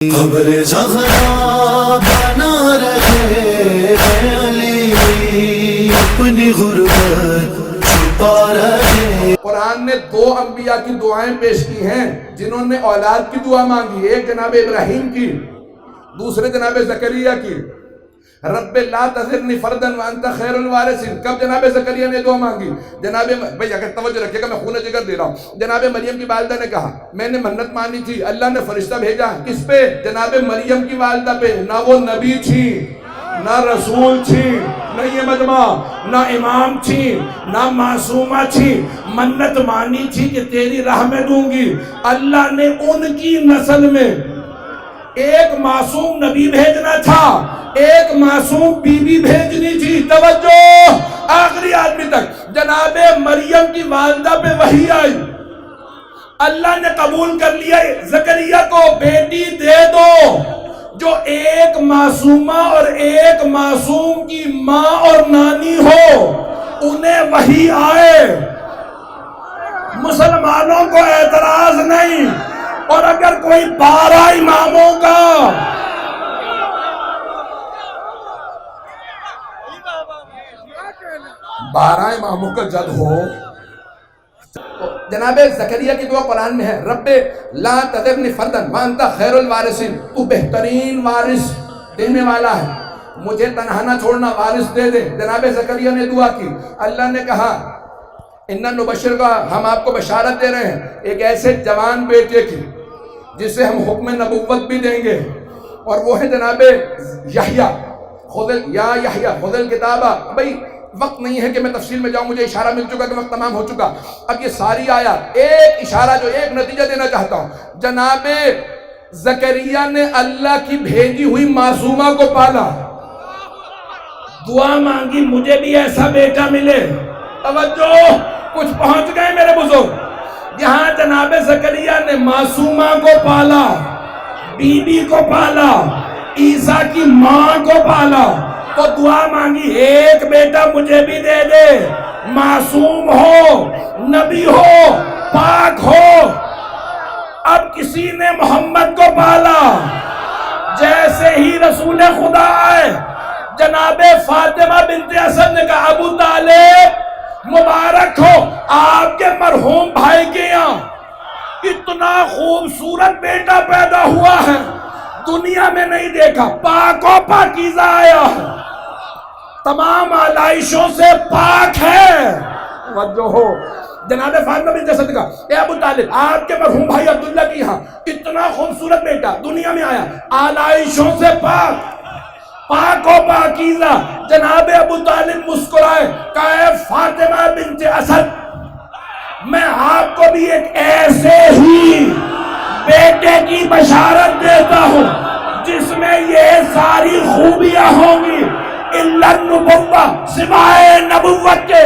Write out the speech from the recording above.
قبر زہرا بنا رہے علی اپنی غربت چھپا رہے۔ قرآن نے دو انبیاء کی دعائیں پیش کی ہیں جنہوں نے اولاد کی دعا مانگی، ایک جناب ابراہیم کی، دوسرے جناب زکریا کی۔ رب لا تذرنی فردا وانت خیر الوارثین، کب جناب زکریا نے دعا مانگی؟ جناب بھئی اگر توجہ رکھیے گا میں خون جگر دے رہا ہوں، جناب مریم کی والدہ نے کہا میں نے منت مانی تھی، اللہ نے فرشتہ بھیجا کس پہ؟ جناب مریم کی والدہ پہ۔ نہ وہ نبی تھی، نہ رسول تھی، نہ یہ مجمع، نہ امام تھی، نہ معصومہ تھی، منت مانی تھی کہ تیری راہ میں دوں گی۔ اللہ نے ان کی نسل میں ایک معصوم نبی بھیجنا تھا، ایک معصوم بی بی بھیجنی تھی۔ توجہ، آخری آدمی تک جناب مریم کی والدہ پہ وحی آئی، اللہ نے قبول کر لیا زکریا کو بیٹی دے دو۔ جو ایک معصومہ اور ایک معصوم کی ماں اور نانی ہو انہیں وحی آئے، مسلمانوں کو اعتراض نہیں۔ اور اگر کوئی 12 اماموں کا جد ہو، جناب زکریا کی دعا قرآن میں ہے، رب لا تذرنی فردا وانت خیر الوارثین، تو بہترین وارث دینے والا ہے، مجھے تنہا نہ چھوڑنا، وارث دے دے۔ جناب زکریا نے دعا کی، اللہ نے کہا اِنَّا نُبَشِّرُکَ، ہم آپ کو بشارت دے رہے ہیں ایک ایسے جوان بیٹے کی جسے ہم حکم نبوت بھی دیں گے، اور وہ ہے جناب یحییٰ۔ یا یحییٰ خذ الکتاب۔ بھئی وقت نہیں ہے کہ میں تفصیل میں جاؤں، مجھے اشارہ مل چکا کہ وقت تمام ہو چکا۔ اب یہ ساری آیات ایک اشارہ، جو ایک نتیجہ دینا چاہتا ہوں، جناب زکریا نے اللہ کی بھیجی ہوئی معصومہ کو پالا، دعا مانگی مجھے بھی ایسا بیٹا ملے۔ توجہ، کچھ پہنچ گئے میرے بزرگ۔ یہاں جناب زکریا نے معصومہ کو پالا، بی بی کو پالا، عیسیٰ کی ماں کو پالا، تو دعا مانگی ایک بیٹا مجھے بھی دے دے، معصوم ہو، نبی ہو، پاک ہو۔ اب کسی نے محمد کو پالا، جیسے ہی رسول خدا آئے، جناب فاطمہ بنت اسد نے کہا ابو طالب مبارک ہو، آپ کے مرحوم بھائی کے یہاں اتنا خوبصورت بیٹا پیدا ہوا ہے، دنیا میں نہیں دیکھا، پاک و پاکیزہ آیا ہے، تمام آلائشوں سے پاک ہے۔ توجہ ہو، جناب فاطمہ بنت اسد نے کہا اے ابو طالب، آپ کے مرحوم بھائی عبداللہ کی یہاں اتنا خوبصورت بیٹا دنیا میں آیا، آلائشوں سے پاک، پاک و پاکیزہ۔ جناب ابو طالب مسکرائے، کہا اے فاطمہ بنت اسد، میں آپ کو بھی ایک ایسے ہی بیٹے کی بشارت دیتا ہوں جس میں یہ ساری خوبیاں ہوں گی، الا النبوہ، سوائے نبوت کے۔